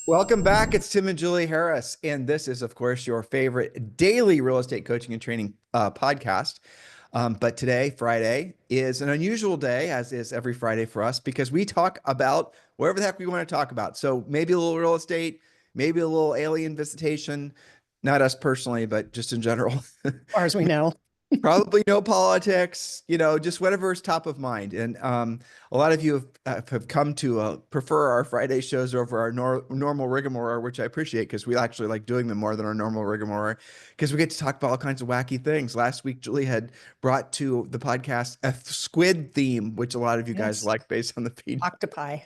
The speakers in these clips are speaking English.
Welcome back. It's Tim and Julie Harris. And this is, of course, your favorite daily real estate coaching and training podcast. But today, Friday, is an unusual day, as is every Friday for us, because we talk about whatever the heck we want to talk about. So maybe a little real estate, maybe a little alien visitation, not us personally, but just in general. As far as we know. Probably no politics, just whatever is top of mind. And a lot of you have come to prefer our Friday shows over our normal rigmarole, which I appreciate because we actually like doing them more than our normal rigmarole because we get to talk about all kinds of wacky things. Last week, Julie had brought to the podcast a squid theme, which a lot of you guys like based on the feed. Octopi.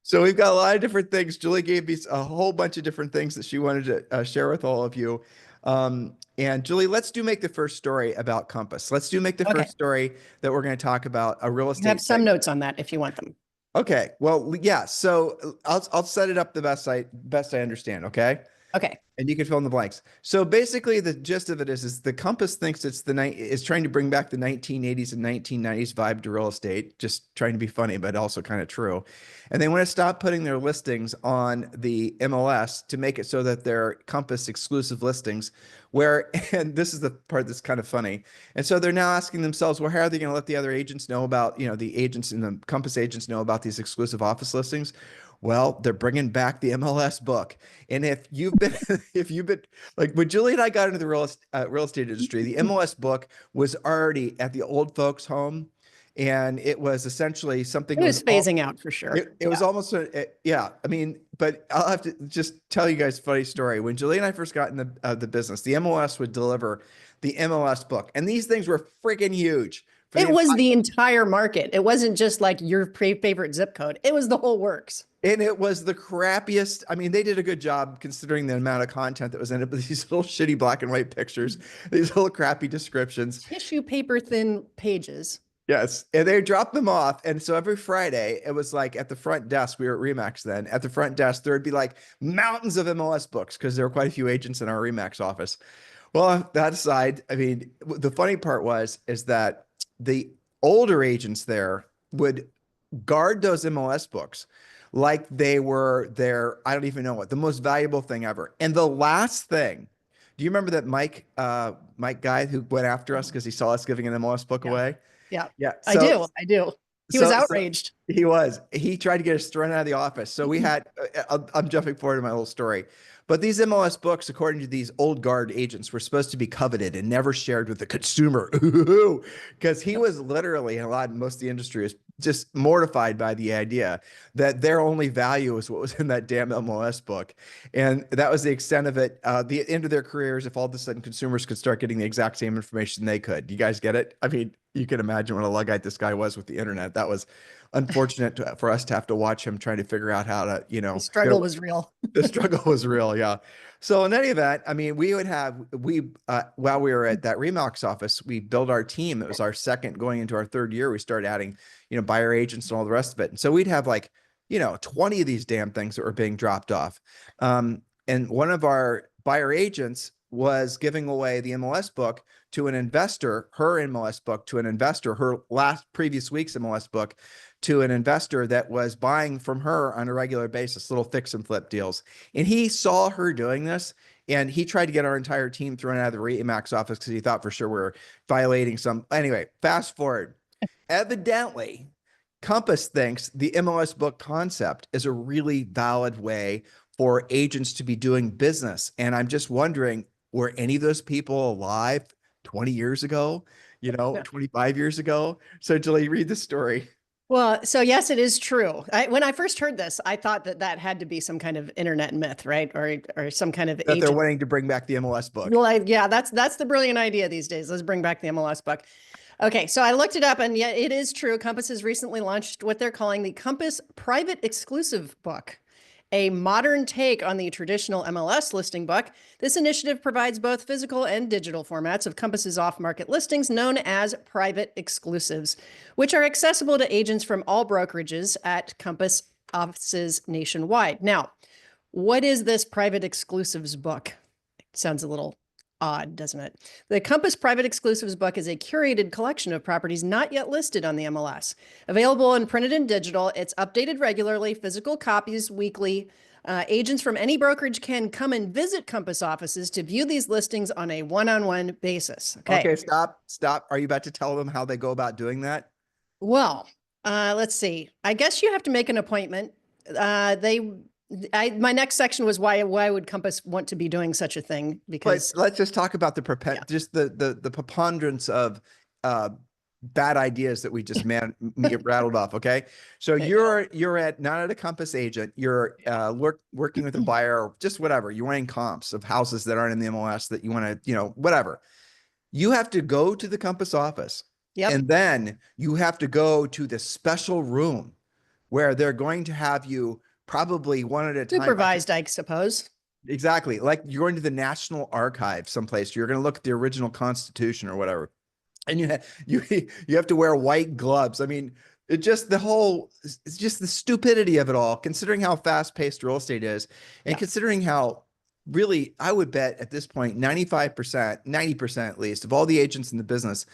So we've got a lot of different things. Julie gave me a whole bunch of different things that she wanted to share with all of you. And Julie, let's make the first story about Compass. Let's make the first story that we're going to talk about a real estate. You have some notes on that if you want them. Okay. Well, yeah. So I'll set it up the best I understand. Okay. Okay. And you can fill in the blanks. So basically the gist of it is the Compass thinks is trying to bring back the 1980s and 1990s vibe to real estate, just trying to be funny, but also kind of true. And they want to stop putting their listings on the MLS to make it so that they're Compass exclusive listings and this is the part that's kind of funny. And so they're now asking themselves, well, how are they going to let the other agents know about, the agents and the Compass agents know about these exclusive office listings? Well, they're bringing back the MLS book. And if you've been like when Julie and I got into the real estate industry, the MLS book was already at the old folks' home. And it was essentially something. It was phasing out for sure. It was almost, yeah. I mean, but I'll have to just tell you guys a funny story. When Julie and I first got in the business, the MLS would deliver the MLS book. And these things were freaking huge. It was the entire market. It wasn't just like your favorite zip code. It was the whole works. And it was the crappiest. I mean, they did a good job considering the amount of content that was in it, but these little shitty black and white pictures, these little crappy descriptions. Tissue paper thin pages. Yes. And they dropped them off. And so every Friday, it was like at the front desk, we were at Remax then, at the front desk, there would be like mountains of MLS books because there were quite a few agents in our Remax office. Well, that aside, I mean, the funny part is that the older agents there would guard those MLS books like they were I don't even know what, the most valuable thing ever. And the last thing, do you remember that Mike guy who went after us because he saw us giving an MLS book away? Yeah. Yeah. So, I do. He was outraged. He tried to get us thrown out of the office. So we had, I'm jumping forward to my little story. But these MLS books, according to these old guard agents, were supposed to be coveted and never shared with the consumer. Because he was literally, and most of the industry is just mortified by the idea that their only value is what was in that damn MLS book. And that was the extent of it. The end of their careers, if all of a sudden consumers could start getting the exact same information they could. You guys get it? I mean, you can imagine what a Luddite this guy was with the internet. That was unfortunate for us to have to watch him trying to figure out how to, the struggle was real. The struggle was real. Yeah. So in any event, I mean, while we were at that Remax office, we built our team. It was our second going into our third year. We started adding, buyer agents and all the rest of it. And so we'd have 20 of these damn things that were being dropped off. And one of our buyer agents was giving away the MLS book to an investor, her MLS book to an investor, her previous week's MLS book to an investor that was buying from her on a regular basis, little fix and flip deals. And he saw her doing this and he tried to get our entire team thrown out of the Remax office because he thought for sure we were violating anyway, fast forward. Evidently, Compass thinks the MLS book concept is a really valid way for agents to be doing business. And I'm just wondering, were any of those people alive 20 years ago, 25 years ago? So Julie, read the story. Well, so yes, it is true. When I first heard this, I thought that had to be some kind of internet myth, right? Or some kind of that agent. They're wanting to bring back the MLS book. Well, yeah, that's the brilliant idea these days. Let's bring back the MLS book. Okay, so I looked it up and yeah, it is true. Compass has recently launched what they're calling the Compass Private Exclusive Book, a modern take on the traditional MLS listing book. This initiative provides both physical and digital formats of Compass's off-market listings known as private exclusives, which are accessible to agents from all brokerages at Compass offices nationwide. Now, what is this private exclusives book? It sounds a little odd, doesn't it? The Compass Private Exclusives book is a curated collection of properties not yet listed on the MLS. Available in printed and digital, it's updated regularly, physical copies weekly, Agents from any brokerage can come and visit Compass offices to view these listings on a one-on-one basis. Okay, stop. Are you about to tell them how they go about doing that? Well, let's see. I guess you have to make an appointment. My next section was why would Compass want to be doing such a thing? But Because let's just talk about yeah. just the preponderance of bad ideas that we just rattled off. Okay, so Okay. you're not at a Compass agent. You're working with a buyer, or just whatever. You're running comps of houses that aren't in the MLS that you want to, whatever. You have to go to the Compass office, Yep. and then you have to go to the special room where they're going to have you probably one at a time. Supervised, I suppose. Exactly. Like you're going to the National Archive someplace. You're going to look at the original Constitution or whatever. And you have to wear white gloves. I mean, it's just the stupidity of it all, considering how fast-paced real estate is, and considering how really, I would bet at this point, 95%, 90% at least of all the agents in the business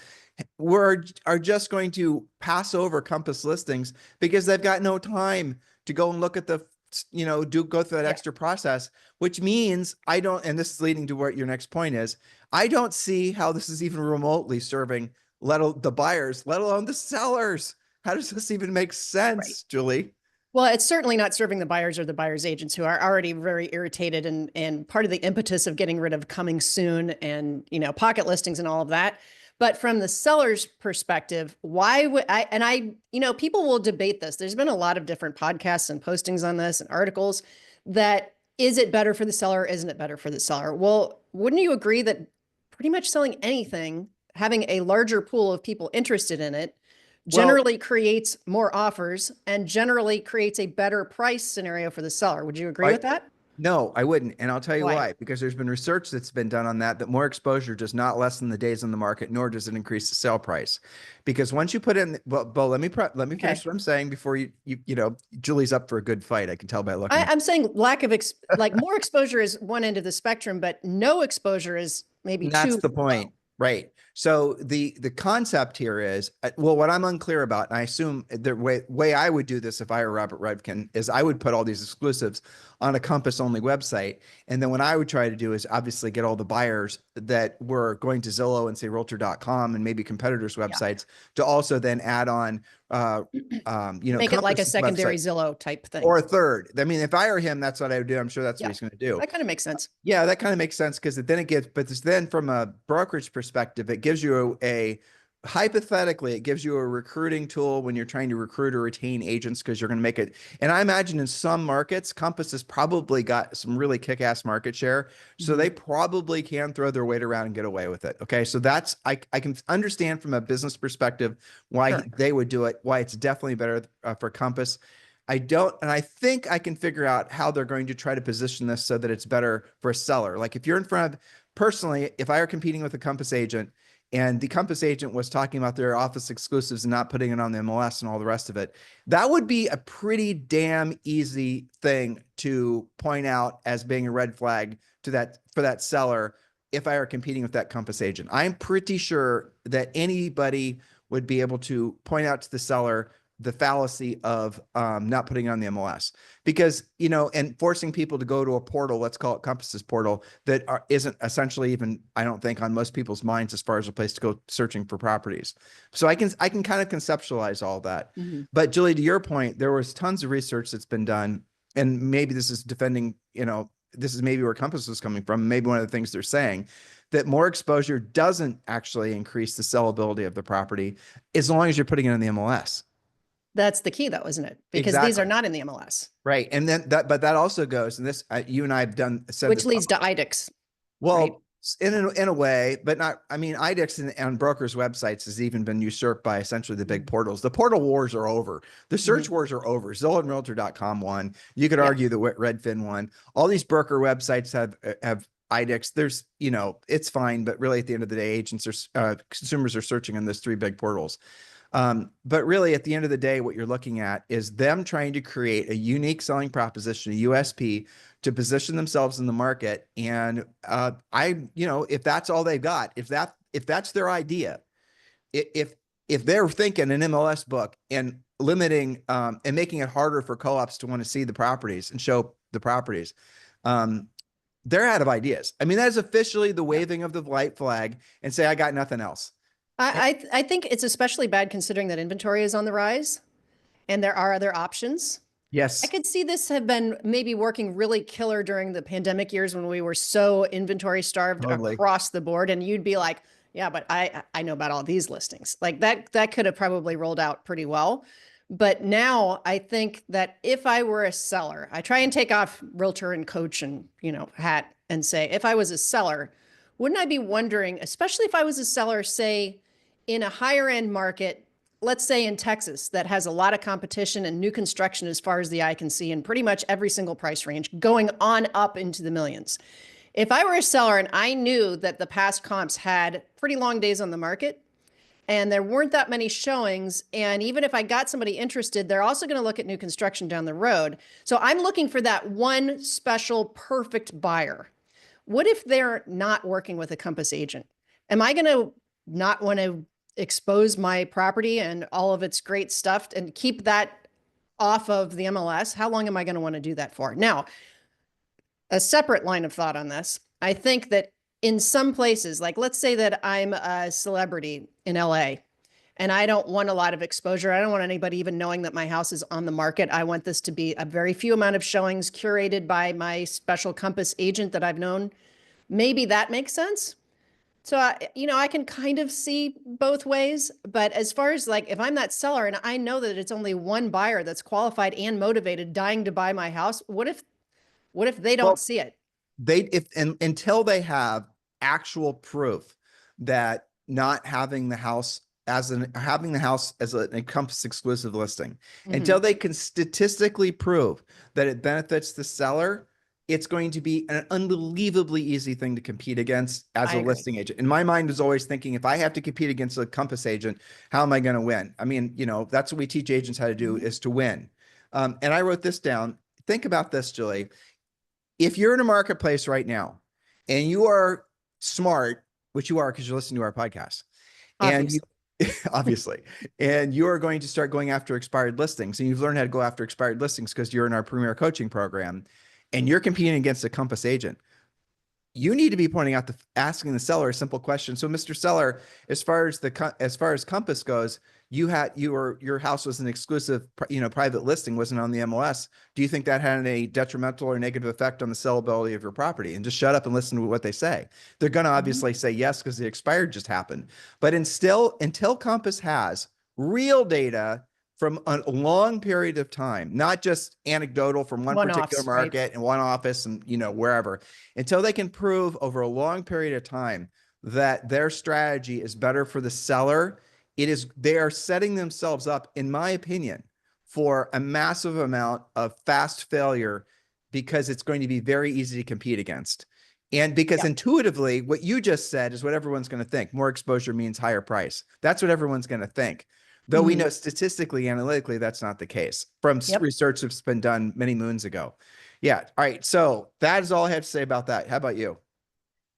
are just going to pass over Compass listings because they've got no time to go and look at go through that extra process, which means and this is leading to what your next point is, I don't see how this is even remotely serving the buyers, let alone the sellers. How does this even make sense, Julie? Well, it's certainly not serving the buyers or the buyers' agents who are already very irritated, and part of the impetus of getting rid of coming soon and, pocket listings and all of that. But from the seller's perspective, why would people will debate this. There's been a lot of different podcasts and postings on this and articles that, is it better for the seller? Isn't it better for the seller? Well, wouldn't you agree that pretty much selling anything, having a larger pool of people interested in it, generally creates more offers and generally creates a better price scenario for the seller? Would you agree with that? No, I wouldn't. And I'll tell you why. Because there's been research that's been done on that more exposure does not lessen the days on the market, nor does it increase the sale price. Because once you put in, well, let me finish what I'm saying before Julie's up for a good fight. I can tell by looking. I'm saying more exposure is one end of the spectrum, but no exposure is maybe That's the point. Right. So the concept here is, what I'm unclear about, and I assume the way I would do this if I were Robert Rudkin, is I would put all these exclusives on a Compass only website. And then what I would try to do is obviously get all the buyers that were going to Zillow and say Realtor.com and maybe competitors' websites to also then add on, make it like a secondary Zillow type thing. Or a third. I mean, if I were him, that's what I would do. I'm sure that's what he's going to do. That kind of makes sense. Yeah, that kind of makes sense because then from a brokerage perspective, it gives you hypothetically, it gives you a recruiting tool when you're trying to recruit or retain agents because you're going to make it. And I imagine in some markets, Compass has probably got some really kick-ass market share. So they probably can throw their weight around and get away with it. Okay. So I can understand from a business perspective why they would do it, why it's definitely better for Compass. I think I can figure out how they're going to try to position this so that it's better for a seller. Like if you're in front of, personally, if I were competing with a Compass agent and the Compass agent was talking about their office exclusives and not putting it on the MLS and all the rest of it, that would be a pretty damn easy thing to point out as being a red flag for that seller if I were competing with that Compass agent. I'm pretty sure that anybody would be able to point out to the seller the fallacy of not putting it on the MLS because, and forcing people to go to a portal, let's call it Compass's portal, that isn't essentially even, I don't think, on most people's minds as far as a place to go searching for properties. So I can kind of conceptualize all that. But Julie, to your point, there was tons of research that's been done, and maybe this is defending, this is maybe where Compass is coming from. Maybe one of the things they're saying that more exposure doesn't actually increase the sellability of the property as long as you're putting it in the MLS. That's the key though, isn't it? Because these are not in the MLS. Right. And then but that also goes, and this, you and I have said which leads to IDEX. Well, right? in a way, but not, I mean, IDEX on brokers' websites has even been usurped by essentially the big portals. The portal wars are over. The search wars are over. Zillow and Realtor.com won. You could argue that Redfin won. All these broker websites have IDEX. There's, it's fine, but really at the end of the day, consumers are searching on those three big portals. But really at the end of the day, what you're looking at is them trying to create a unique selling proposition, a USP, to position themselves in the market. And if that's all they've got, if that's their idea, if they're thinking an MLS book and limiting and making it harder for co-ops to want to see the properties and show the properties. They're out of ideas. I mean, that is officially the waving of the white flag and say, I got nothing else. I think it's especially bad considering that inventory is on the rise and there are other options. I Yes, could see this have been maybe working really killer during the pandemic years when we were so inventory starved totally. across the board. And you'd be like, yeah, but I know about all these listings. Like that could have probably rolled out pretty well. But now I think that if I were a seller, I try and take off realtor and coach and, hat and say, if I was a seller, wouldn't I be wondering, especially if I was a seller, say in a higher end market, let's say in Texas, that has a lot of competition and new construction as far as the eye can see, and pretty much every single price range going on up into the millions. If I were a seller and I knew that the past comps had pretty long days on the market and there weren't that many showings, and even if I got somebody interested, they're also going to look at new construction down the road. So I'm looking for that one special perfect buyer. What if they're not working with a Compass agent? Am I going to not want to expose my property and all of its great stuff and keep that off of the MLS? How long am I going to want to do that for? Now, a separate line of thought on this. I think that in some places, like let's say that I'm a celebrity in LA and I don't want a lot of exposure. I don't want anybody even knowing that my house is on the market. I want this to be a very few amount of showings curated by my special Compass agent that I've known. Maybe that makes sense. So, I can kind of see both ways, but as far as like, if I'm that seller and I know that it's only one buyer that's qualified and motivated, dying to buy my house, what if they don't Well, see it? until they have actual proof that not having the house having the house as an Encompass exclusive listing, until they can statistically prove that it benefits the seller, it's going to be an unbelievably easy thing to compete against as I a agree. listing agent. And my mind is always thinking, if I have to compete against a Compass agent, how am I going to win? I mean, that's what we teach agents how to do, is to win. And I wrote this down. Think about this, Julie. If you're in a marketplace right now and you are smart, which you are because you're listening to our podcast, and you Obviously. obviously, and you are going to start going after expired listings, and you've learned how to go after expired listings because you're in our premier coaching program and you're competing against a Compass agent, you need to be pointing out asking the seller a simple question. So, Mr. Seller, as far as Compass goes, your house was an exclusive, private listing, wasn't on the MLS. Do you think that had a detrimental or negative effect on the sellability of your property? And just shut up and listen to what they say. They're going to obviously say yes because the expired just happened. But until Compass has real data from a long period of time, not just anecdotal from one particular One-offs, right? market and one office and wherever, until they can prove over a long period of time that their strategy is better for the seller, they are setting themselves up, in my opinion, for a massive amount of fast failure, because it's going to be very easy to compete against. And because intuitively, what you just said is what everyone's going to think. More exposure means higher price. That's what everyone's going to think. Though we know statistically, analytically, that's not the case from research that's been done many moons ago. Yeah. All right. So that is all I have to say about that. How about you?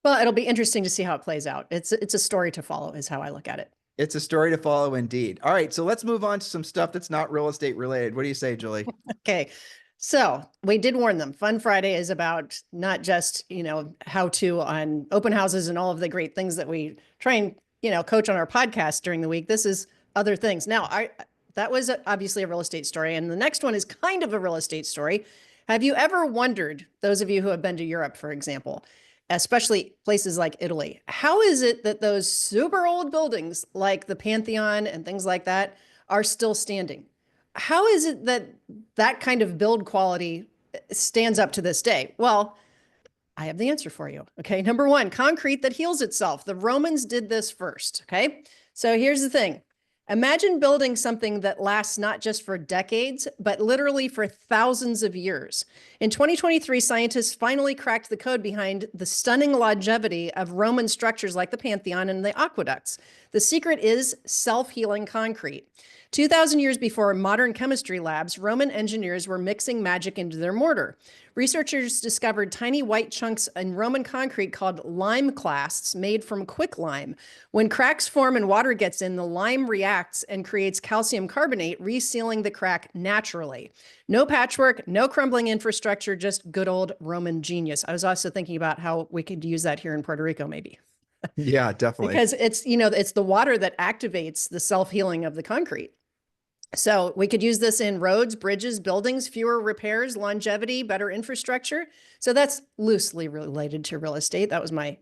Well, it'll be interesting to see how it plays out. It's a story to follow, is how I look at it. It's a story to follow indeed. All right. So let's move on to some stuff that's not real estate related. What do you say, Julie? Okay. So we did warn them. Fun Friday is about not just, how to on open houses and all of the great things that we try and, coach on our podcast during the week. This is other things. Now, that was obviously a real estate story. And the next one is kind of a real estate story. Have you ever wondered, those of you who have been to Europe, for example, especially places like Italy, how is it that those super old buildings like the Pantheon and things like that are still standing? How is it that that kind of build quality stands up to this day? Well, I have the answer for you. Okay. Number one, concrete that heals itself. The Romans did this first. Okay. So here's the thing. Imagine building something that lasts not just for decades, but literally for thousands of years. In 2023, scientists finally cracked the code behind the stunning longevity of Roman structures like the Pantheon and the aqueducts. The secret is self-healing concrete. 2,000 years before modern chemistry labs, Roman engineers were mixing magic into their mortar. Researchers discovered tiny white chunks in Roman concrete called lime clasts made from quicklime. When cracks form and water gets in, the lime reacts and creates calcium carbonate, resealing the crack naturally. No patchwork, no crumbling infrastructure, just good old Roman genius. I was also thinking about how we could use that here in Puerto Rico, maybe. Yeah, definitely. Because it's, it's the water that activates the self-healing of the concrete. So we could use this in roads, bridges, buildings, fewer repairs, longevity, better infrastructure. So that's loosely related to real estate. That was my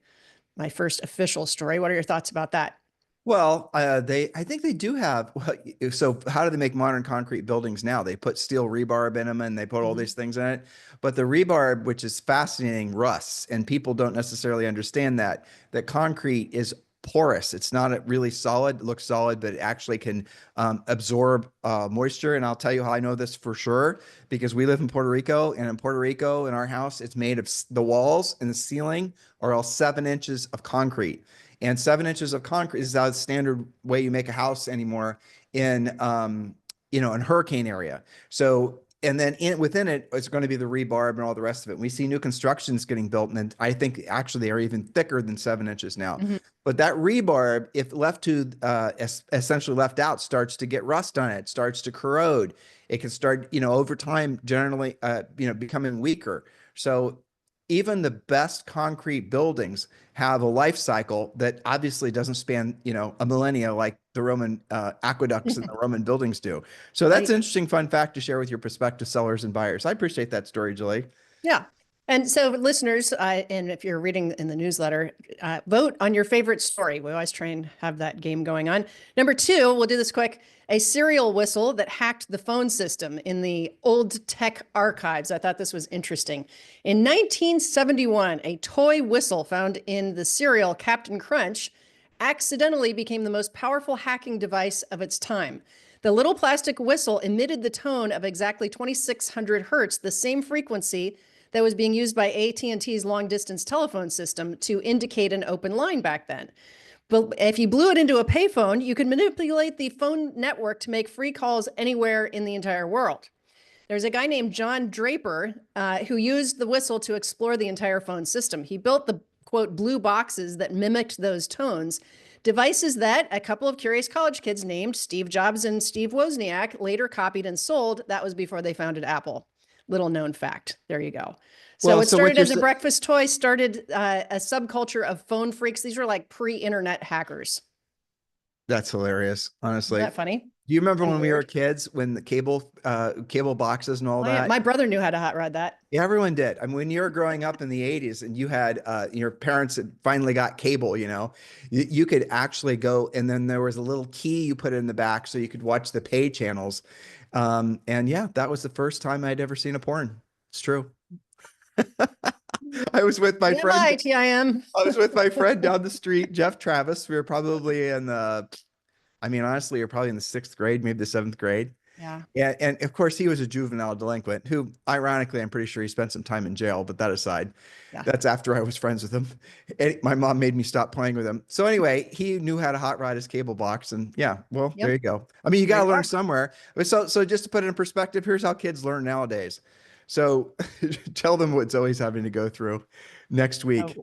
first official story. What are your thoughts about that? Well, I think they do have, well, so how do they make modern concrete buildings now? They put steel rebarb in them and they put all these things in it. But the rebarb, which is fascinating, rusts, and people don't necessarily understand that concrete is porous. It's not really solid, it looks solid, but it actually can absorb moisture. And I'll tell you how I know this for sure, because we live in Puerto Rico, and in Puerto Rico, in our house, it's made of the walls and the ceiling are all 7 inches of concrete. And 7 inches of concrete is the standard way you make a house anymore in, in hurricane area. So, and then within it, it's going to be the rebarb and all the rest of it. We see new constructions getting built, and then I think actually they are even thicker than 7 inches now. But that rebarb, if left to essentially left out, starts to get rust on it, starts to corrode. It can start, over time, generally, becoming weaker. So even the best concrete buildings have a life cycle that obviously doesn't span, a millennia like the Roman aqueducts and the Roman buildings do. So that's an interesting fun fact to share with your prospective sellers and buyers. I appreciate that story, Julie. Yeah. And so listeners, and if you're reading in the newsletter, vote on your favorite story. We always try and have that game going on. Number 2, we'll do this quick. A serial whistle that hacked the phone system in the old tech archives. I thought this was interesting. In 1971, a toy whistle found in the cereal Captain Crunch accidentally became the most powerful hacking device of its time. The little plastic whistle emitted the tone of exactly 2,600 hertz, the same frequency that was being used by AT&T's long-distance telephone system to indicate an open line back then. But if you blew it into a payphone, you could manipulate the phone network to make free calls anywhere in the entire world. There's a guy named John Draper who used the whistle to explore the entire phone system. He built the, quote, blue boxes that mimicked those tones, devices that a couple of curious college kids named Steve Jobs and Steve Wozniak later copied and sold. That was before they founded Apple. Little known fact. There you go. So it started as a breakfast toy, started a subculture of phone freaks. These were like pre-internet hackers. That's hilarious, honestly. Isn't that funny? Do you remember when we were kids, when the cable boxes and all that? Yeah. My brother knew how to hot rod that. Yeah, everyone did. I mean, when you were growing up in the 80s and you had your parents had finally got cable, you could actually go, and then there was a little key you put in the back so you could watch the pay channels. And yeah, that was the first time I'd ever seen a porn. It's true. I was with my friend. TIM. I was with my friend down the street, Jeff Travis. We were probably honestly, you're probably in the 6th grade, maybe the 7th grade. Yeah. And of course, he was a juvenile delinquent who, ironically, I'm pretty sure he spent some time in jail. But that aside, that's after I was friends with him. And my mom made me stop playing with him. So anyway, he knew how to hot rod his cable box. And yeah, well, there you go. I mean, you got to learn somewhere. So just to put it in perspective, here's how kids learn nowadays. So tell them what Zoe's having to go through next week.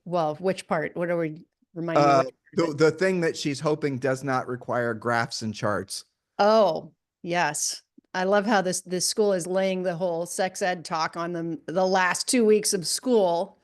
Well, which part? What are we reminding me? The thing that she's hoping does not require graphs and charts. Oh, yes. I love how this school is laying the whole sex ed talk on them the last 2 weeks of school,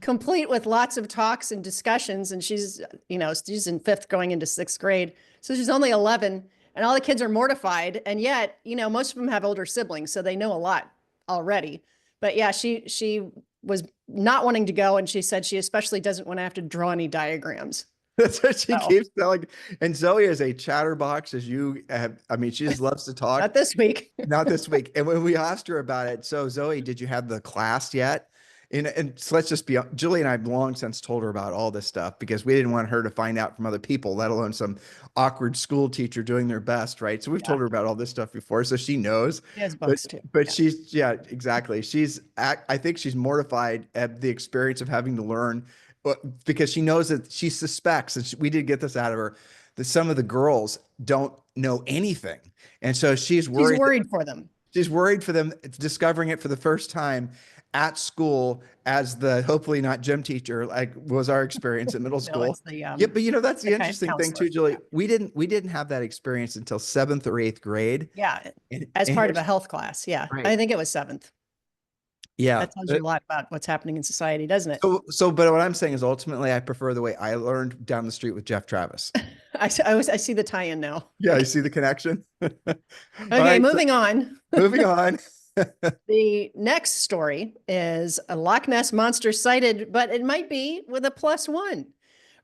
complete with lots of talks and discussions. And she's in 5th going into 6th grade. So she's only 11 and all the kids are mortified. And yet, most of them have older siblings, so they know a lot already. But yeah, she was not wanting to go. And she said she especially doesn't want to have to draw any diagrams. That's what she keeps telling. And Zoe is a chatterbox, as you have. I mean, she just loves to talk. Not this week. Not this week. And when we asked her about it, so Zoe, did you have the class yet? And so let's just be, Julie and I have long since told her about all this stuff because we didn't want her to find out from other people, let alone some awkward school teacher doing their best, right? So we've told her about all this stuff before, so she knows. She has books too. But she's, exactly. I think she's mortified at the experience of having to learn, because she knows that she suspects, and we did get this out of her, that some of the girls don't know anything. And so she's She's worried. worried for them. She's worried for them discovering it for the first time at school as the hopefully not gym teacher, like was our experience in middle No, school. it's the Yeah, but that's the interesting thing counselor. too, Julie. Yeah. We didn't have that experience until 7th or 8th grade. Yeah, And, as and part of a here's- health class. Yeah, right. I think it was 7th. Yeah. That tells you a lot about what's happening in society, doesn't it? But what I'm saying is ultimately I prefer the way I learned down the street with Jeff Travis. I see the tie-in now. Yeah, you see the connection? All Okay, right, moving on. moving on. The next story is a Loch Ness monster sighted, but it might be with a +1.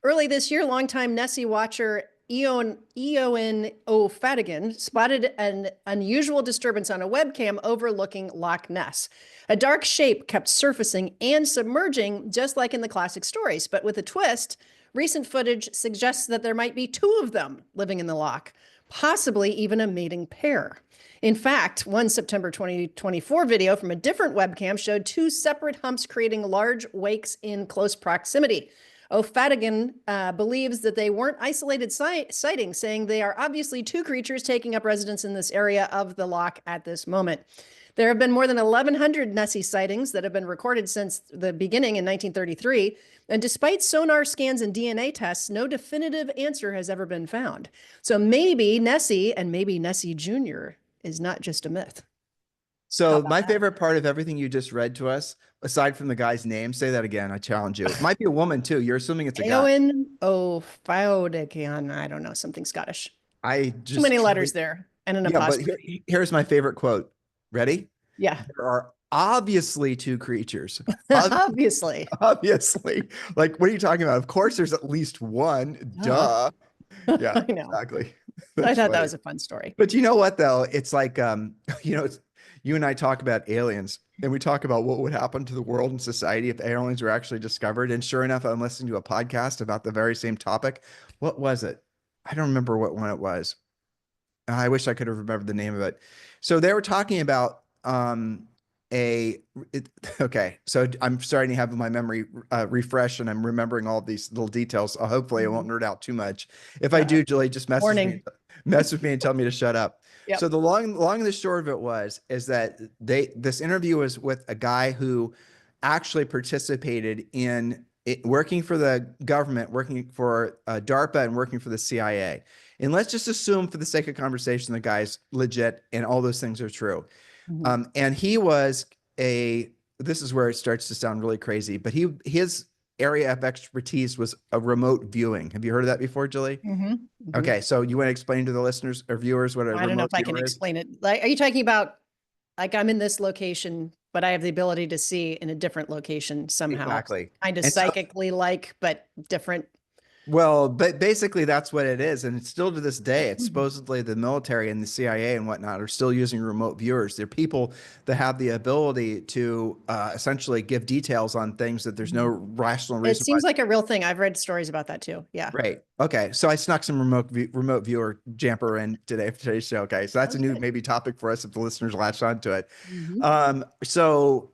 Early this year, longtime Nessie watcher Eoin O'Fadigan spotted an unusual disturbance on a webcam overlooking Loch Ness. A dark shape kept surfacing and submerging, just like in the classic stories, but with a twist. Recent footage suggests that there might be 2 of them living in the loch, possibly even a mating pair. In fact, one September 2024 video from a different webcam showed 2 separate humps creating large wakes in close proximity. O'Fadigan believes that they weren't isolated sightings, saying they are obviously 2 creatures taking up residence in this area of the loch at this moment. There have been more than 1,100 Nessie sightings that have been recorded since the beginning in 1933. And despite sonar scans and DNA tests, no definitive answer has ever been found. So maybe Nessie and maybe Nessie Jr. is not just a myth. So my favorite part of everything you just read to us, aside from the guy's name, say that again. I challenge you. It might be a woman too. You're assuming it's a guy. Eoin O'Fadigan, I don't know, something Scottish. Too many letters there and an apostrophe. But here's my favorite quote. Ready? Yeah. There are obviously 2 creatures. Obviously. Obviously. Like, what are you talking about? Of course, there's at least one. Duh. Yeah, I know. exactly. I thought that was a fun story. But you know what, though? It's like, it's, you and I talk about aliens and we talk about what would happen to the world and society if aliens were actually discovered. And sure enough, I'm listening to a podcast about the very same topic. What was it? I don't remember what one it was. I wish I could have remembered the name of it. So they were talking about okay, so I'm starting to have my memory refresh and I'm remembering all these little details. Hopefully I won't nerd out too much. If I do, Julie, just mess with me and tell me to shut up. Yep. So the long and the short of it is that this interview was with a guy who actually participated in working for the government, working for DARPA and working for the CIA. And let's just assume for the sake of conversation, the guy's legit and all those things are true. And he was this is where it starts to sound really crazy, but his area of expertise was a remote viewing. Have you heard of that before, Julie? Okay. So you want to explain to the listeners or viewers what a remote viewer is? I don't know if I can explain it. Like, are you talking about like I'm in this location, but I have the ability to see in a different location somehow? Exactly. Kind of psychically but different. Well, but basically that's what it is. And it's still to this day, it's supposedly the military and the CIA and whatnot are still using remote viewers. They're people that have the ability to essentially give details on things that there's no rational reason. It seems like a real thing. I've read stories about that too. Yeah. Right. Okay. So I snuck some remote viewer jamper in today for today's show. Okay. So that's a new maybe topic for us if the listeners latch onto it. So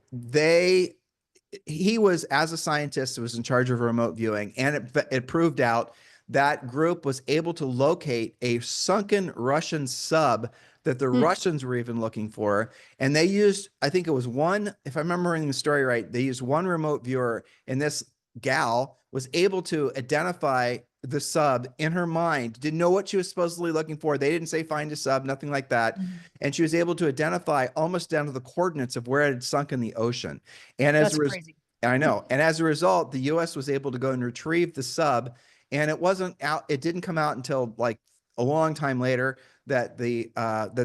he was, as a scientist, was in charge of remote viewing, and it proved out that group was able to locate a sunken Russian sub that the Russians were even looking for. And they used, I think it was one, if I'm remembering the story right, they used one remote viewer, and this gal was able to identify the sub in her mind, didn't know what she was supposedly looking for. They didn't say find a sub, nothing like that. And she was able to identify almost down to the coordinates of where it had sunk in the ocean. And as crazy. I know. And as a result, the US was able to go and retrieve the sub, and it didn't come out until like a long time later that the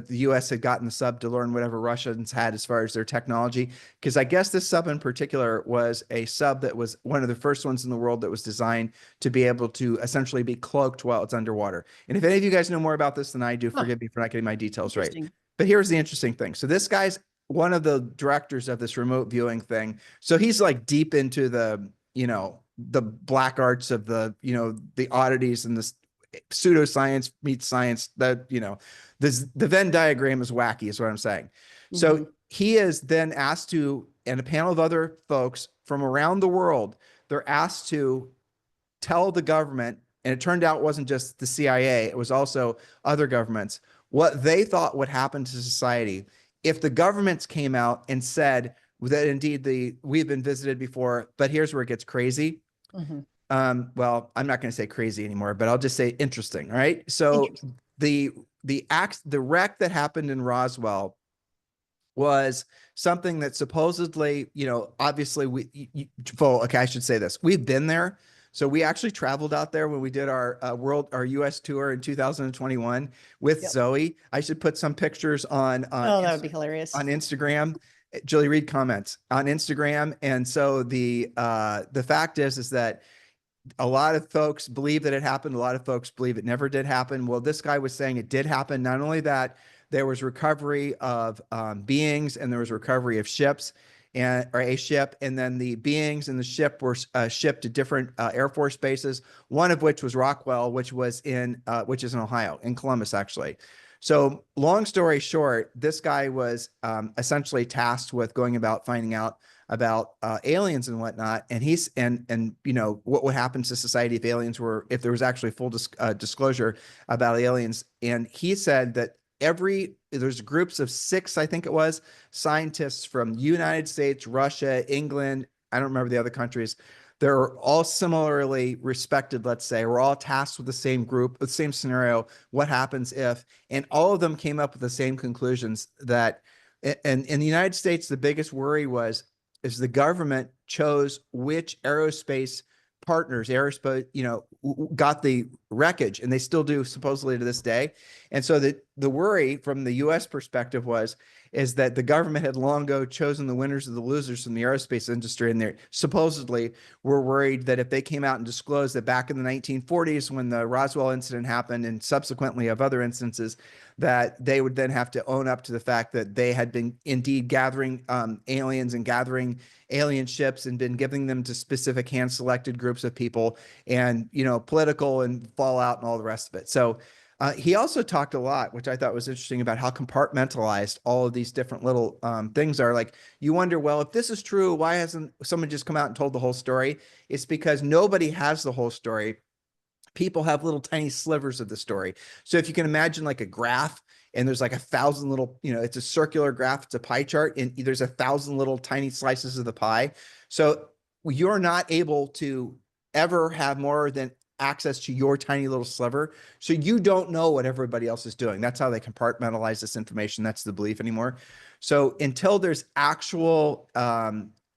US had gotten the sub to learn whatever Russians had as far as their technology. Because I guess this sub in particular was a sub that was one of the first ones in the world that was designed to be able to essentially be cloaked while it's underwater. And if any of you guys know more about this than I do, forgive me for not getting my details right. But here's the interesting thing. So this guy's one of the directors of this remote viewing thing. So he's like deep into the black arts of the oddities and this pseudoscience meets science that, the Venn diagram is wacky is what I'm saying. So he is then asked to, and a panel of other folks from around the world, they're asked to tell the government and it turned out it wasn't just the CIA, it was also other governments, what they thought would happen to society if the governments came out and said that indeed we've been visited before, but here's where it gets crazy. Mhm. Well, I'm not going to say crazy anymore, but I'll just say interesting. Right. So Interesting. the wreck that happened in Roswell was something that supposedly, obviously okay, I should say this. We've been there. So we actually traveled out there when we did our our US tour in 2021 with Yep. Zoe. I should put some pictures Oh, that would be hilarious. on Instagram. Julie, read comments on Instagram. And so the fact is that a lot of folks believe that it happened. A lot of folks believe it never did happen. Well, this guy was saying it did happen. Not only that, there was recovery of beings, and there was recovery of ships, or a ship, and then the beings and the ship were shipped to different Air Force bases. One of which was Rockwell, which is in Ohio, in Columbus, actually. So, long story short, this guy was essentially tasked with going about finding out about aliens and whatnot, and what would happen to society if there was actually full disclosure about aliens. And he said that there's groups of 6, I think it was, scientists from the United States, Russia, England, I don't remember the other countries. They're all similarly respected, let's say. We're all tasked with the same group, the same scenario. What happens if? And all of them came up with the same conclusions that, and in the United States, the biggest worry is the government chose which aerospace partners, got the wreckage, and they still do supposedly to this day. And so the worry from the US perspective is that the government had long ago chosen the winners and the losers from the aerospace industry, and they supposedly were worried that if they came out and disclosed that back in the 1940s, when the Roswell incident happened, and subsequently of other instances, that they would then have to own up to the fact that they had been indeed gathering aliens and gathering alien ships and been giving them to specific hand-selected groups of people, and political and fallout and all the rest of it. So he also talked a lot, which I thought was interesting, about how compartmentalized all of these different little things are. Like, you wonder, well, if this is true, why hasn't someone just come out and told the whole story? It's because nobody has the whole story. People have little tiny slivers of the story. So if you can imagine like a graph, and there's like 1,000 little, it's a circular graph, it's a pie chart, and there's 1,000 little tiny slices of the pie. So you're not able to ever have more than access to your tiny little sliver. So you don't know what everybody else is doing. That's how they compartmentalize this information. That's the belief anymore. So until there's actual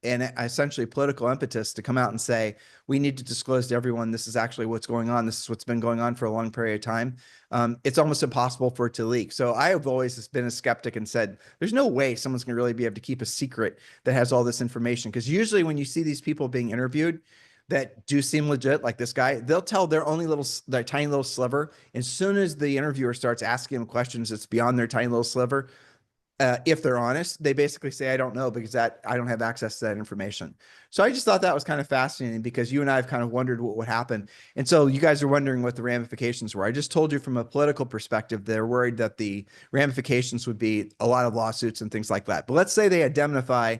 and essentially political impetus to come out and say, we need to disclose to everyone, this is actually what's going on, this is what's been going on for a long period of time, it's almost impossible for it to leak. So I have always been a skeptic and said, there's no way someone's going to really be able to keep a secret that has all this information. Because usually when you see these people being interviewed that do seem legit, like this guy, they'll tell their tiny little sliver. As soon as the interviewer starts asking them questions that's beyond their tiny little sliver, if they're honest, they basically say, I don't know, because I don't have access to that information. So I just thought that was kind of fascinating, because you and I have kind of wondered what would happen. And so you guys are wondering what the ramifications were. I just told you from a political perspective, they're worried that the ramifications would be a lot of lawsuits and things like that. But let's say they indemnify,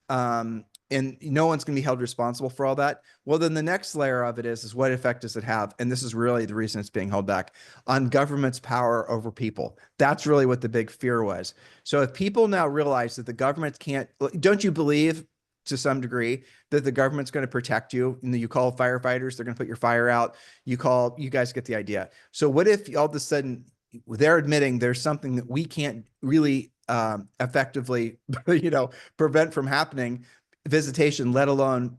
and no one's going to be held responsible for all that. Well, then the next layer of it is what effect does it have? And this is really the reason it's being held back, on government's power over people. That's really what the big fear was. So if people now realize that the government can't, don't you believe to some degree that the government's going to protect you? And you call firefighters, they're going to put your fire out. You guys get the idea. So what if all of a sudden they're admitting there's something that we can't really effectively, prevent from happening, visitation, let alone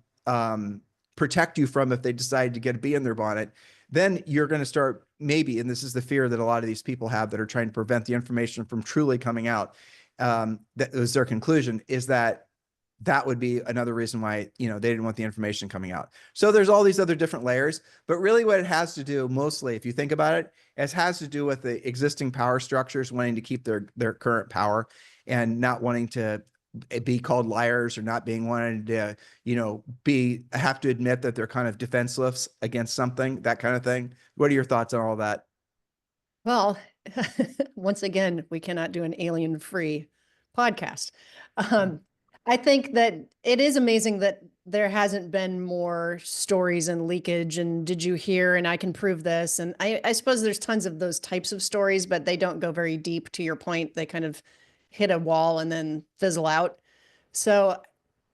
protect you from if they decide to get a bee in their bonnet? Then you're going to start, maybe, and this is the fear that a lot of these people have that are trying to prevent the information from truly coming out. That was their conclusion, is that would be another reason why, they didn't want the information coming out. So there's all these other different layers, but really what it has to do mostly, if you think about it, has to do with the existing power structures wanting to keep their current power, and not wanting to be called liars, or not being wanted to, have to admit that they're kind of defenseless against something, that kind of thing. What are your thoughts on all that? Well, once again, we cannot do an alien-free podcast. I think that it is amazing that there hasn't been more stories and leakage and did you hear and I can prove this. And I suppose there's tons of those types of stories, but they don't go very deep to your point. They kind of hit a wall and then fizzle out. So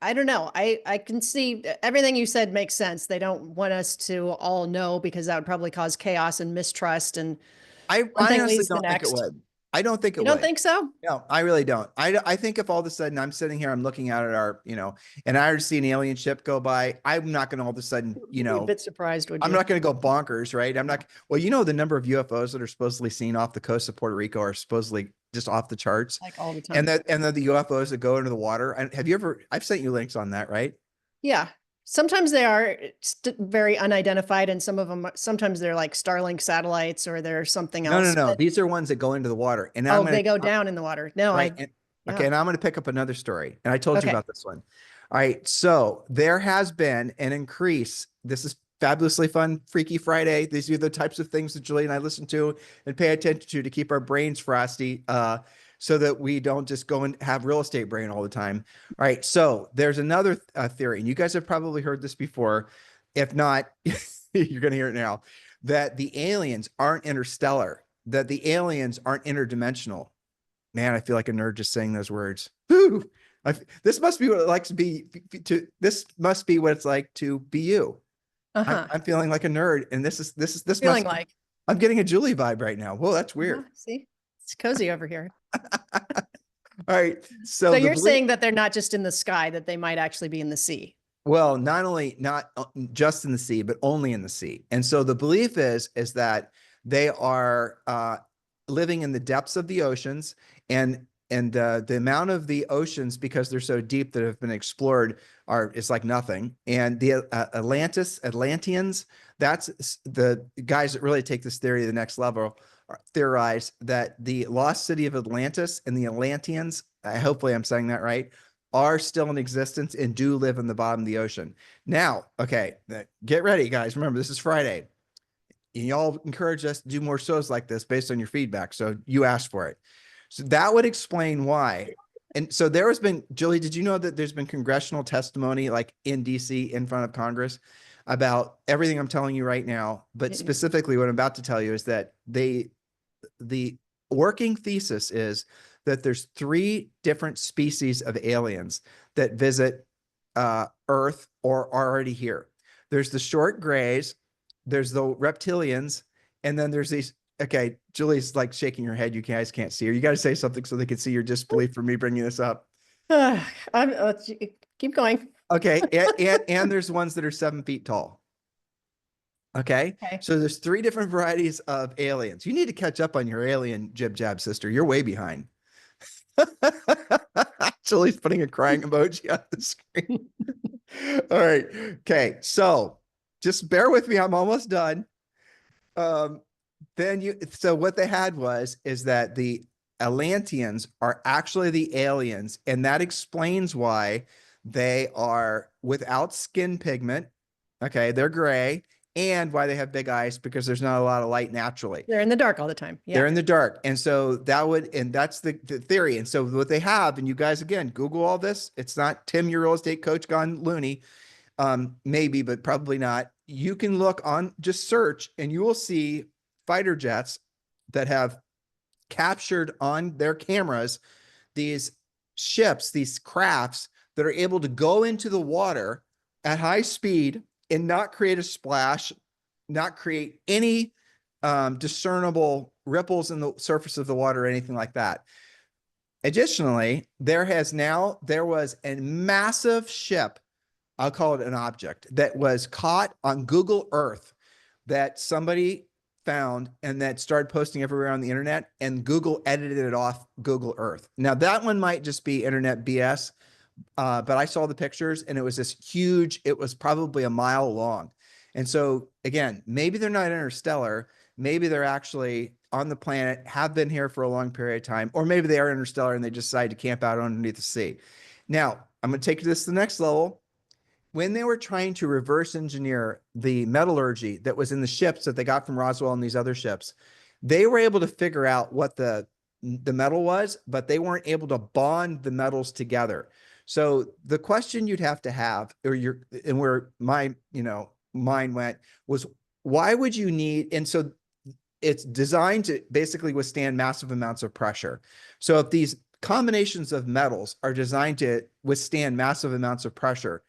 I don't know. I can see everything you said makes sense. They don't want us to all know because that would probably cause chaos and mistrust. And I one thing honestly leads to the don't think it next. would. I don't think it You don't would. think so? No, I really don't. I think if all of a sudden I'm sitting here, I'm looking out at our, and I already see an alien ship go by, I'm not going to all of a sudden, You'd be a bit surprised, would I'm you? not going to go bonkers, right? I'm not. Well, the number of UFOs that are supposedly seen off the coast of Puerto Rico are supposedly just off the charts, Like all the and time. then the UFOs that go into the water. And have you ever? I've sent you links on that, right? Yeah. Sometimes they are very unidentified, and sometimes they're like Starlink satellites or they're something No, no, else. no. But These are ones that go into the water, and I'm oh, going they to go down in the water. No, right. Okay, yeah. and I'm going to pick up another story, and I told you Okay. about this one. All right, so there has been an increase. This is fabulously fun, Freaky Friday. These are the types of things that Julie and I listen to and pay attention to keep our brains frosty, so that we don't just go and have real estate brain all the time. All right, so there's another theory, and you guys have probably heard this before. If not, you're going to hear it now. That the aliens aren't interstellar. That the aliens aren't interdimensional. Man, I feel like a nerd just saying those words. Whew. This must be what it likes to be. This must be what it's like to be you. Uh-huh. I'm feeling like a nerd, and this Feeling must. like, I'm getting a Julie vibe right now. Whoa, that's weird. see, it's cozy over here. All right, So so the you're belief. saying that they're not just in the sky, that they might actually be in the sea. Well, not just in the sea, but only in the sea. And so the belief is that they are living in the depths of the oceans, and the amount of the oceans, because they're so deep that have been explored, is like nothing. And the Atlanteans, that's the guys that really take this theory to the next level, theorize that the lost city of Atlantis and the Atlanteans, hopefully I'm saying that right, are still in existence and do live in the bottom of the ocean. Now, okay, get ready, guys. Remember, this is Friday. And y'all encourage us to do more shows like this based on your feedback. So you asked for it. So that would explain why. And so there has been, Julie, did you know that there's been congressional testimony like in DC in front of Congress about everything I'm telling you right now? But specifically what I'm about to tell you is that the working thesis is that there's 3 different species of aliens that visit Earth or are already here. There's the short grays, there's the reptilians, and then there's these. Okay, Julie's like shaking her head. You guys can't see her. You got to say something so they can see your disbelief for me bringing this up. Keep going. Okay, and there's ones that are 7 feet tall. Okay, so there's 3 different varieties of aliens. You need to catch up on your alien jib jab, sister. You're way behind. Julie's putting a crying emoji on the screen. All right. Okay. So just bear with me. I'm almost done. So what they had is that the Atlanteans are actually the aliens, and that explains why they are without skin pigment. Okay. They're gray, and why they have big eyes, because there's not a lot of light naturally. They're in the dark all the time. Yeah. They're in the dark. And so that's the theory. And so what they have, and you guys, again, Google all this. It's not Tim, your real estate coach gone loony. Maybe, but probably not. You can look on, just search, and you will see fighter jets that have captured on their cameras these ships, these crafts that are able to go into the water at high speed and not create a splash, not create any discernible ripples in the surface of the water or anything like that. Additionally, there was a massive ship, I'll call it an object, that was caught on Google Earth that somebody found and that started posting everywhere on the internet, and Google edited it off Google Earth. Now that one might just be internet BS, but I saw the pictures and it was this huge, it was probably a mile long. And so again, maybe they're not interstellar. Maybe they're actually on the planet, have been here for a long period of time, or maybe they are interstellar and they just decided to camp out underneath the sea. Now, I'm going to take this to the next level. When they were trying to reverse engineer the metallurgy that was in the ships that they got from Roswell and these other ships, they were able to figure out what the metal was, but they weren't able to bond the metals together. So the question you'd have to have, or and where my, mind went was, why would you need, and so it's designed to basically withstand massive amounts of pressure. So if these combinations of metals are designed to withstand massive amounts of pressure,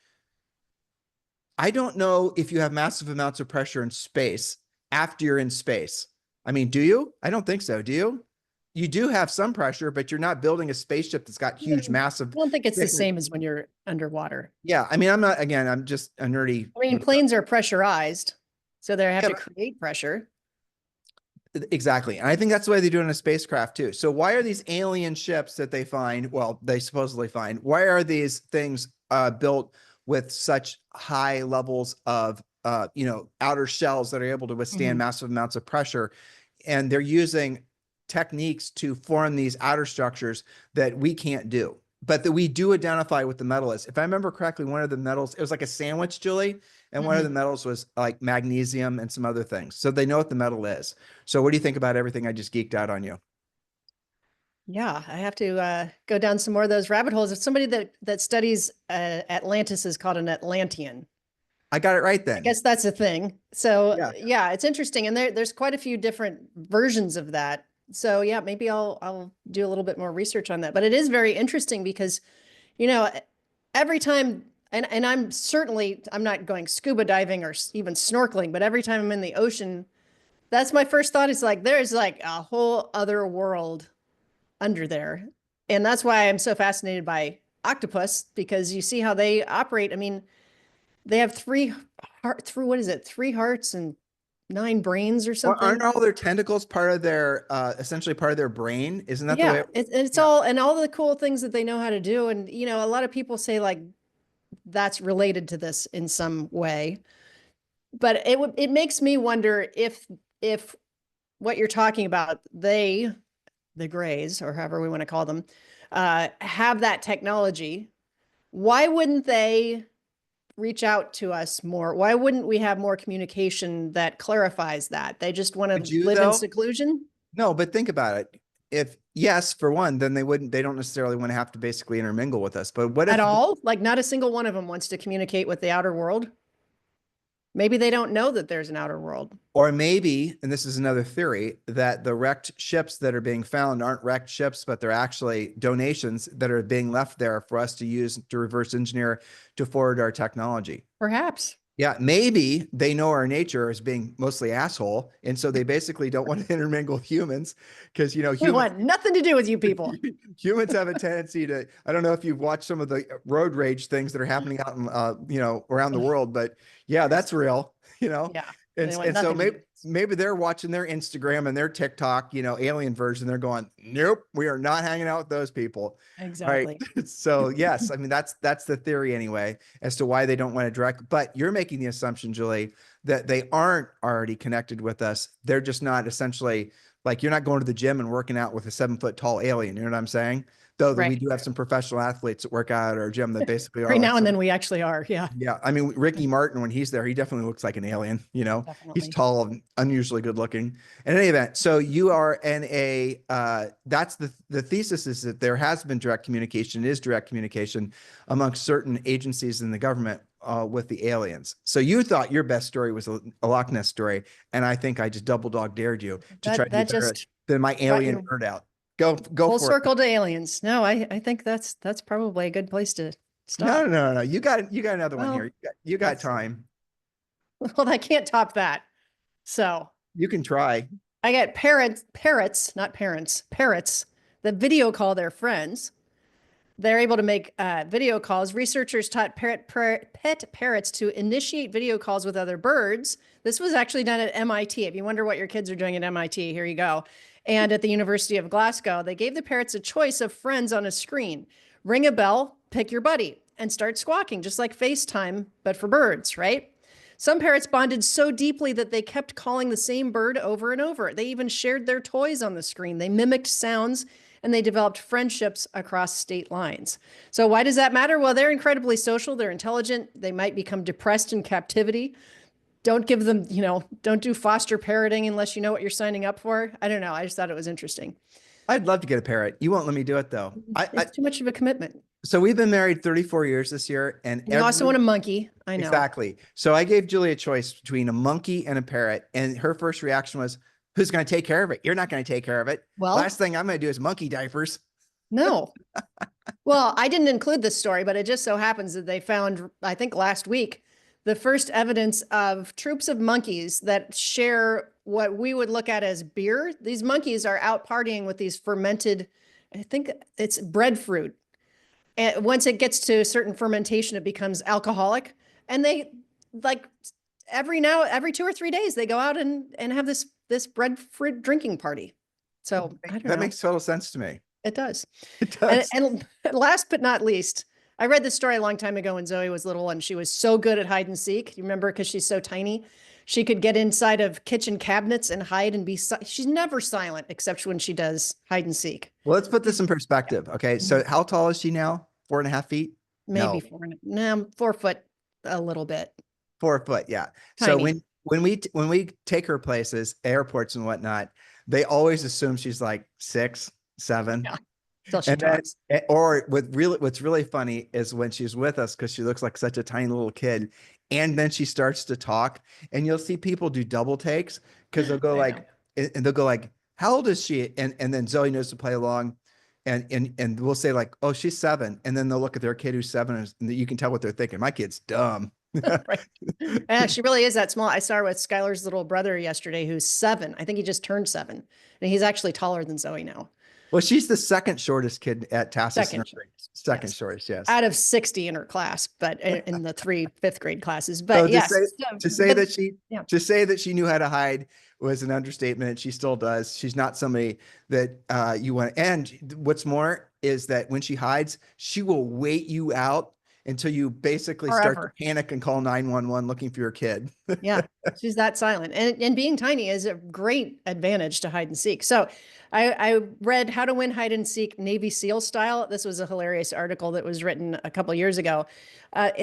I don't know if you have massive amounts of pressure in space after you're in space. I mean, do you? I don't think so. Do you? You do have some pressure, but you're not building a spaceship that's got huge, massive. I don't think it's the same as when you're underwater. Yeah. I mean, I'm just a nerdy. I mean, planes are pressurized, so they have Yeah, to create pressure. exactly. And I think that's the way they do it in a spacecraft too. So why are these alien ships that they find, well, they supposedly find, why are these things built with such high levels of, outer shells that are able to withstand massive amounts of pressure? And they're using techniques to form these outer structures that we can't do, but that we do identify what the metal is. If I remember correctly, one of the metals, it was like a sandwich, Julie, and one of the metals was like magnesium and some other things. So they know what the metal is. So what do you think about everything I just geeked out on you? Yeah, I have to go down some more of those rabbit holes. If somebody that studies Atlantis is called an Atlantean. I got it right I then. guess that's a thing. So Yeah. yeah, it's interesting. And there's quite a few different versions of that. So yeah, maybe I'll do a little bit more research on that. But it is very interesting because, every time, and I'm not going scuba diving or even snorkeling, but every time I'm in the ocean, that's my first thought is like, there's like a whole other world under there. And that's why I'm so fascinated by octopus, because you see how they operate. I mean, they have what is it? 3 hearts and 9 brains or Aren't something. all their tentacles part of their, essentially part of their brain? Isn't that the way? Yeah, it's Yeah. all, and all the cool things that they know how to do. And, a lot of people say like that's related to this in some way, but it makes me wonder if what you're talking about, the Greys, or however we want to call them, have that technology. Why wouldn't they reach out to us more? Why wouldn't we have more communication that clarifies that? They just want Would to you live in though? seclusion No, but think about it. If yes, for one, then they don't necessarily want to have to basically intermingle with us. But what at if, all. Like not a single one of them wants to communicate with the outer world. Maybe they don't know that there's an outer world. or maybe, and this is another theory, that the wrecked ships that are being found aren't wrecked ships, but they're actually donations that are being left there for us to use to reverse engineer to forward our technology. Perhaps. Yeah, maybe they know our nature as being mostly asshole, and so they basically don't want to intermingle with humans because We humans want nothing to do with you people. humans have a tendency to. I don't know if you've watched some of the road rage things that are happening out in around the world, but yeah, that's real. Yeah. And They want and so nothing to do maybe with us. maybe they're watching their Instagram and their TikTok, alien version. They're going, nope, we are not hanging out with those people. Right. Exactly. So yes, I mean that's the theory anyway as to why they don't want to direct. But you're making the assumption, Julie, that they aren't already connected with us. They're just not essentially like you're not going to the gym and working out with a 7 foot tall alien. You know what I'm saying? Though that we Right. do have some professional athletes that work out at our gym that basically are Every like now and some. then we actually are. Yeah, Yeah, I mean Ricky Martin when he's there, he definitely looks like an alien. He's definitely. tall and unusually good looking. In any event, so you are in a that's the thesis is that there has been direct communication, is direct communication amongst certain agencies in the government with the aliens. So you thought your best story was a Loch Ness story, and I think I just double dog dared you to try to be That better just than my brought alien you nerd out. Go full for it. circle to aliens. No, I think that's probably a good place to No, stop. no, no, no. You got another one here. Well, You got let's see. time. Well, I can't top that. So You can try. I got parrots, not parents, parrots that video call their friends. They're able to make video calls. Researchers taught pet parrots to initiate video calls with other birds. This was actually done at MIT. If you wonder what your kids are doing at MIT, here you go. And at the University of Glasgow, they gave the parrots a choice of friends on a screen. Ring a bell, pick your buddy, and start squawking, just like FaceTime, but for birds, right? Some parrots bonded so deeply that they kept calling the same bird over and over. They even shared their toys on the screen. They mimicked sounds and they developed friendships across state lines. So why does that matter? Well, they're incredibly social. They're intelligent. They might become depressed in captivity. Don't give them, don't do foster parroting unless you know what you're signing up for. I don't know. I just thought it was interesting. I'd love to get a parrot. You won't let me do it though. I It's too much of a commitment. So we've been married 34 years this year, and And you also want a monkey. I know. exactly. So I gave Julie a choice between a monkey and a parrot, and her first reaction was, "Who's going to take care of it? You're not going to take care of it. Well, Last thing I'm going to do is monkey diapers." no. Well, I didn't include this story, but it just so happens that they found, I think last week, the first evidence of troops of monkeys that share what we would look at as beer. These monkeys are out partying with these fermented, I think it's breadfruit. And once it gets to a certain fermentation, it becomes alcoholic. And they like every 2 or 3 days, they go out and have this breadfruit drinking party. So I don't know. That makes total sense to me. It does. It does. And last but not least, I read this story a long time ago when Zoe was little and she was so good at hide and seek. You remember, because she's so tiny, she could get inside of kitchen cabinets and hide and be, she's never silent except when she does hide and seek. Well, let's put this in perspective. Okay. So how tall is she now? 4.5 feet? Maybe No. 4 foot, a little bit. 4 foot. Yeah. Tiny. So when we take her places, airports and whatnot, they always assume she's like 6, 7. Yeah. Till she And then, talks. or what's really funny is when she's with us, because she looks like such a tiny little kid, and then she starts to talk, and you'll see people do double takes because they'll go like, and they'll go like, "How old is she?" And then Zoe knows to play along, and we'll say like, "Oh, she's 7," and then they'll look at their kid who's 7, and you can tell what they're thinking. My kid's dumb. Right. Yeah, she really is that small. I saw her with Skylar's little brother yesterday, who's 7. I think he just turned 7, and he's actually taller than Zoe now. Well, she's the second shortest kid at Tassus. Second shortest, yes. Out of 60 in her class, but in the 3 fifth grade classes. So But yes, to say that she knew how to hide was an understatement. She still does. She's not somebody that you want. And what's more is that when she hides, she will wait you out until you basically start to panic and call 911 looking for your kid. Yeah, she's that silent. And being tiny is a great advantage to hide and seek. So I read How to Win Hide and Seek Navy SEAL Style. This was a hilarious article that was written a couple years ago.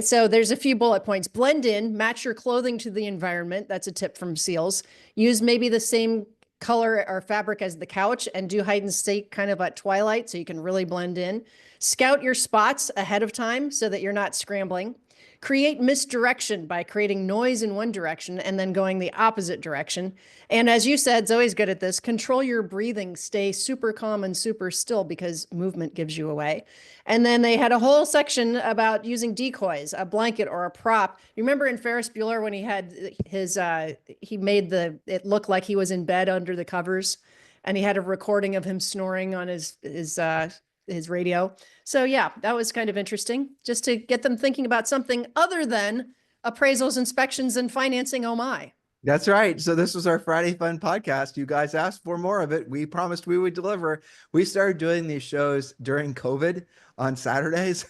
So there's a few bullet points. Blend in, match your clothing to the environment. That's a tip from SEALs. Use maybe the same color or fabric as the couch and do hide and seek kind of at twilight so you can really blend in. Scout your spots ahead of time so that you're not scrambling. Create misdirection by creating noise in one direction and then going the opposite direction. And as you said, Zoe's good at this. Control your breathing. Stay super calm and super still because movement gives you away. And then they had a whole section about using decoys, a blanket or a prop. You remember in Ferris Bueller when he had his, he made it look like he was in bed under the covers, and he had a recording of him snoring on his radio. So yeah, that was kind of interesting just to get them thinking about something other than appraisals, inspections, and financing. Oh my. That's right. So this was our Friday Fun podcast. You guys asked for more of it. We promised we would deliver. We started doing these shows during COVID on Saturdays.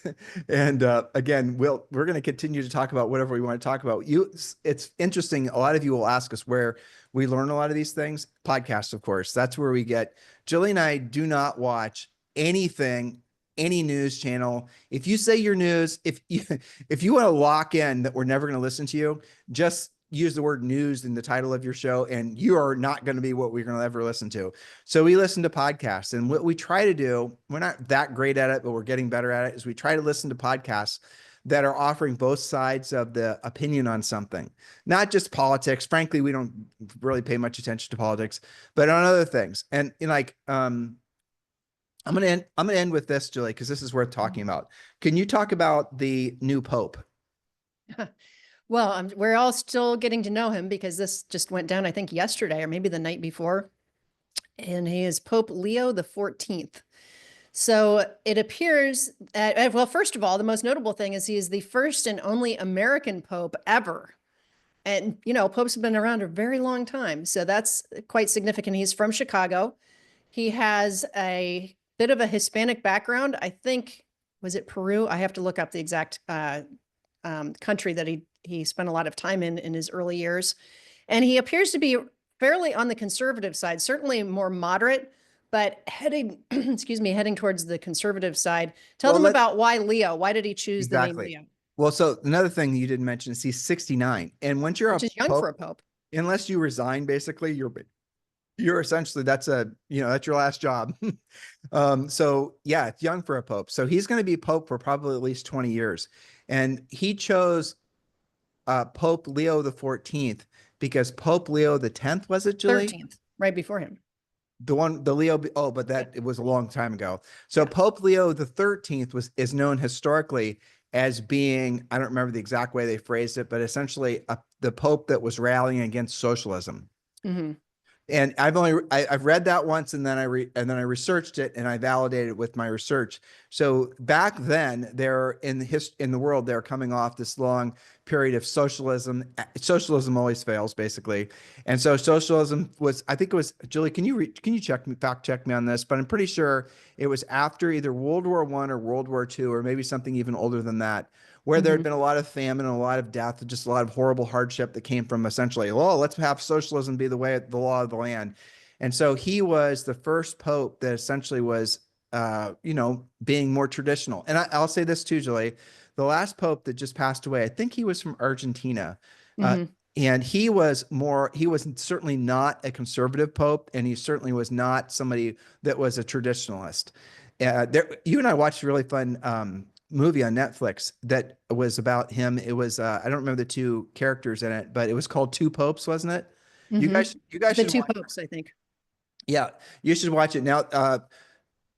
And again, we're going to continue to talk about whatever we want to talk about. It's interesting. A lot of you will ask us where we learn a lot of these things. Podcasts, of course. That's where we get. Julie and I do not watch anything, any news channel. If you say your news, if you want to lock in that we're never going to listen to you, just use the word news in the title of your show, and you are not going to be what we're going to ever listen to. So we listen to podcasts, and what we try to do, we're not that great at it, but we're getting better at it, is we try to listen to podcasts that are offering both sides of the opinion on something, not just politics. Frankly, we don't really pay much attention to politics, but on other things. And I'm going to end with this, Julie, because this is worth talking about. Can you talk about the new Pope? Well, we're all still getting to know him because this just went down, I think, yesterday or maybe the night before. And he is Pope Leo the 14th. So it appears that, well, first of all, the most notable thing is he is the first and only American Pope ever. And, popes have been around a very long time. So that's quite significant. He's from Chicago. He has a bit of a Hispanic background. I think, was it Peru? I have to look up the exact country that he spent a lot of time in his early years. And he appears to be fairly on the conservative side, certainly more moderate, but heading towards the conservative side. Tell them about why Leo. Why did he choose the name Leo? Well, so another thing you didn't mention is he's 69. And once you're Which is young for a pope. Unless you resign, basically, You're essentially, that's that's your last job. So yeah, it's young for a pope. So he's going to be pope for probably at least 20 years. And he chose Pope Leo the 14th because Pope Leo the 10th, was it, Julie? 13th, right before him. The Leo, oh, but Yep. it was a long time ago. So Yeah. Pope Leo the 13th is known historically as being, I don't remember the exact way they phrased it, but essentially the Pope that was rallying against socialism. Hmm. And I've read that once, and then I researched it, and I validated it with my research. So back then, they're in the world, they're coming off this long period of socialism. Socialism always fails, basically, and so socialism was, I think it was, Julie, can you fact check me on this? But I'm pretty sure it was after either World War I or World War II, or maybe something even older than that, where there had Hmm. been a lot of famine, a lot of death, just a lot of horrible hardship that came from essentially, oh, let's have socialism be the law of the land. And so he was the first pope that essentially was, being more traditional. And I'll say this too, Julie, the last pope that just passed away, I think he was from Argentina. Uh, Hmm. and he was certainly not a conservative pope, and he certainly was not somebody that was a traditionalist. You and I watched a really fun movie on Netflix that was about him. It was I don't remember the two characters in it, but it was called Two Popes, wasn't it? Hmm. You guys The should two watch. popes, I think. Yeah, you should watch it now.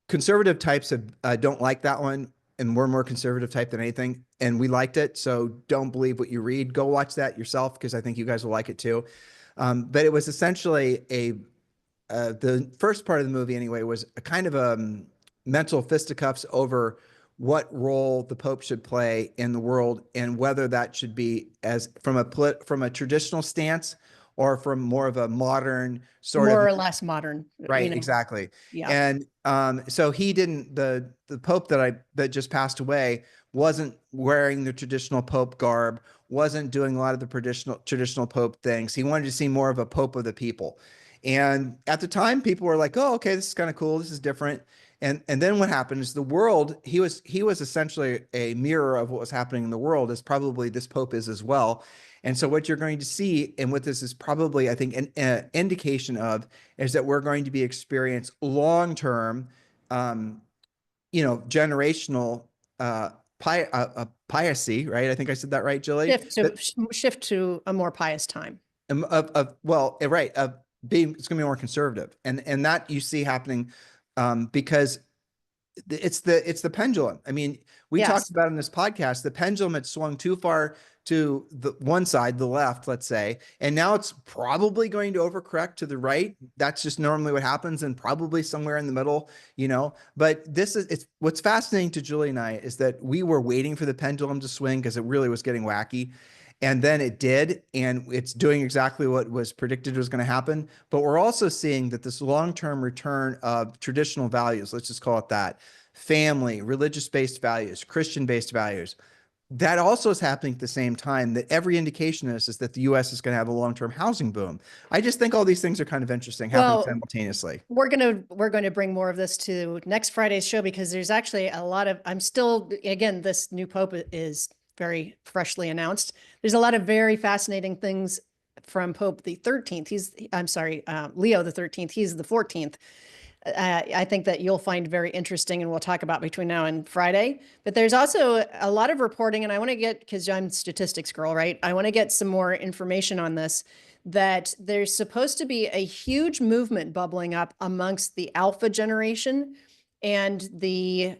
Conservative types don't like that one, and we're more conservative type than anything, and we liked it. So don't believe what you read. Go watch that yourself because I think you guys will like it too. But it was essentially the first part of the movie anyway was a kind of mental fisticuffs over what role the Pope should play in the world and whether that should be as from a traditional stance or from more of a modern sort of. More or less modern, Right, exactly. Yeah. And so he didn't, the Pope that just passed away wasn't wearing the traditional Pope garb, wasn't doing a lot of the traditional Pope things. He wanted to see more of a Pope of the people. And at the time, people were like, "Oh, okay, this is kind of cool. This is different." And then what happened is the world, he was essentially a mirror of what was happening in the world, as probably this Pope is as well. And so what you're going to see, and what this is probably, I think, an indication of, is that we're going to be experience long-term, um, generational piracy, right? I think I said that right, Julie? Shift to a more pious time. Well, right, of being, it's going to be more conservative, and that you see happening, because it's the pendulum. I mean, we talked Yes. about in this podcast, the pendulum had swung too far to the one side, the left, let's say, and now it's probably going to overcorrect to the right. That's just normally what happens, and probably somewhere in the middle. But it's what's fascinating to Julie and I is that we were waiting for the pendulum to swing because it really was getting wacky. And then it did, and it's doing exactly what was predicted was going to happen. But we're also seeing that this long-term return of traditional values, let's just call it that, family, religious-based values, Christian-based values, that also is happening at the same time. That every indication is that the U.S. is going to have a long-term housing boom. I just think all these things are kind of interesting, happening Well, simultaneously. we're going to bring more of this to next Friday's show because there's actually a lot of, I'm still, again, this new Pope is very freshly announced. There's a lot of very fascinating things from Pope the 13th. I'm sorry, Leo the 13th. He's the 14th. I think that you'll find very interesting, and we'll talk about between now and Friday. But there's also a lot of reporting, and I want to get, because I'm statistics girl, right? I want to get some more information on this, that there's supposed to be a huge movement bubbling up amongst the alpha generation and the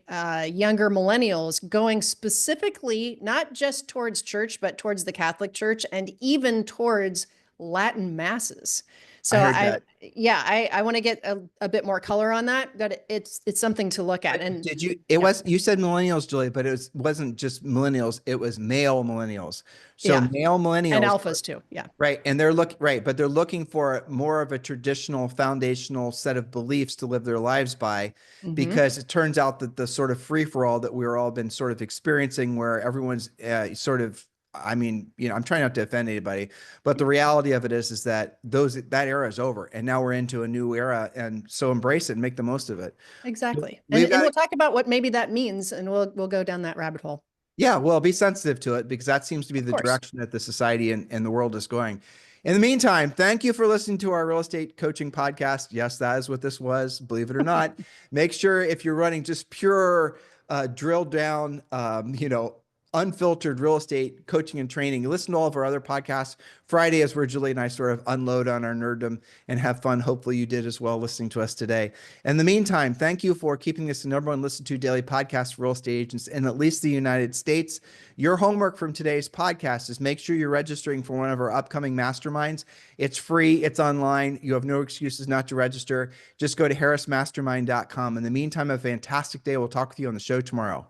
younger millennials, going specifically not just towards church, but towards the Catholic Church and even towards Latin masses. I So heard that. I want to get a bit more color on that, but it's something to look at. And Did you? yeah, You said millennials, Julie, but wasn't just millennials. It was male millennials. So yeah, male and millennials. alphas too. Yeah. Right. And but they're looking for more of a traditional foundational set of beliefs to live their lives by, Hmm. because it turns out that the sort of free for all that we're all been sort of experiencing, where everyone's sort of, I mean, I'm trying not to offend anybody, but the reality of it is that that era is over, and now we're into a new era. And so embrace it and make the most of it. Exactly. And We've got we'll talk about what maybe that means, and we'll go down that rabbit hole. Yeah, well, be sensitive to it, because that seems to be Of the course. direction that the society and the world is going. In the meantime, thank you for listening to our real estate coaching podcast. Yes, that is what this was, believe it or not. Make sure if you're running just pure drilled down, unfiltered real estate coaching and training, listen to all of our other podcasts. Friday is where Julie and I sort of unload on our nerddom and have fun. Hopefully you did as well listening to us today. In the meantime, thank you for keeping this the number one listened to daily podcast for real estate agents in at least the United States. Your homework from today's podcast is make sure you're registering for one of our upcoming masterminds. It's free. It's online. You have no excuses not to register. Just go to harrismastermind.com. In the meantime, have a fantastic day. We'll talk with you on the show tomorrow.